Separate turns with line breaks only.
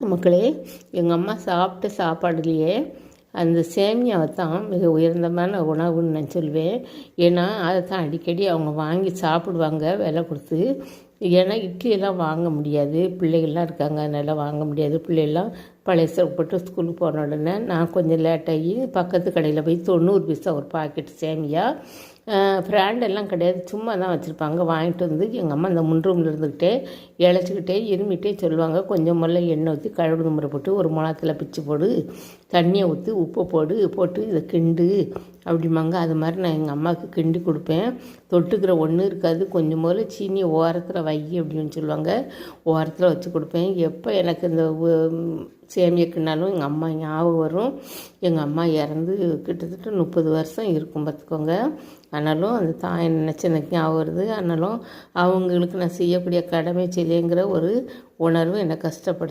மக்களே, எங்கள் அம்மா சாப்பிட்ட சாப்பாடுலேயே அந்த சேமியாவை தான் மிக உயர்ந்தமான உணவுன்னு நான் சொல்வேன். ஏன்னா அதை தான் அடிக்கடி அவங்க வாங்கி சாப்பிடுவாங்க விலை கொடுத்து. ஏன்னா இட்லியெல்லாம் வாங்க முடியாது, பிள்ளைகள்லாம் இருக்காங்க, அதனால் வாங்க முடியாது. பிள்ளைகள்லாம் பழைய சோப்பு போட்டு ஸ்கூலுக்கு போன உடனே நான் கொஞ்சம் லேட்டாகி பக்கத்து கடையில் போய் 90 பைசா ஒரு பாக்கெட் சேமியா, பிராண்டெல்லாம் கிடையாது, சும்மா தான் வச்சுருப்பாங்க, வாங்கிட்டு வந்து எங்கள் அம்மா அந்த முன்ரூமில் இருந்துக்கிட்டே இழைச்சிக்கிட்டே இருமிட்டே சொல்லுவாங்க, கொஞ்சம் முதல்ல எண்ணெய் ஊற்றி கழுவு முறை போட்டு ஒரு மிளகாத்தில் பிச்சு போடு, தண்ணியை ஊற்றி உப்பை போட்டு இதை கிண்டு அப்படிம்பாங்க. அது மாதிரி நான் எங்கள் அம்மாவுக்கு கிண்டி கொடுப்பேன். தொட்டுக்கிற ஒன்றும் இருக்காது, கொஞ்சம் முதல்ல சீனியை ஓரத்தில் வை அப்படின்னு சொல்லுவாங்க, ஓரத்தில் வச்சு கொடுப்பேன். எப்போ எனக்கு இந்த சேமியாக்குனாலும் எங்கள் அம்மா ஞாபகம் வரும். எங்கள் அம்மா இறந்து கிட்டத்தட்ட 30 வருஷம் இருக்கும் பார்த்துக்கோங்க. ஆனாலும் அந்த தாயை நினச்சி எனக்கு ஞாபகம் வருது. ஆனாலும் அவங்களுக்கு நான் செய்யக்கூடிய கடமை செய்யலைங்கிற ஒரு உணர்வு என்னை கஷ்டப்படுது.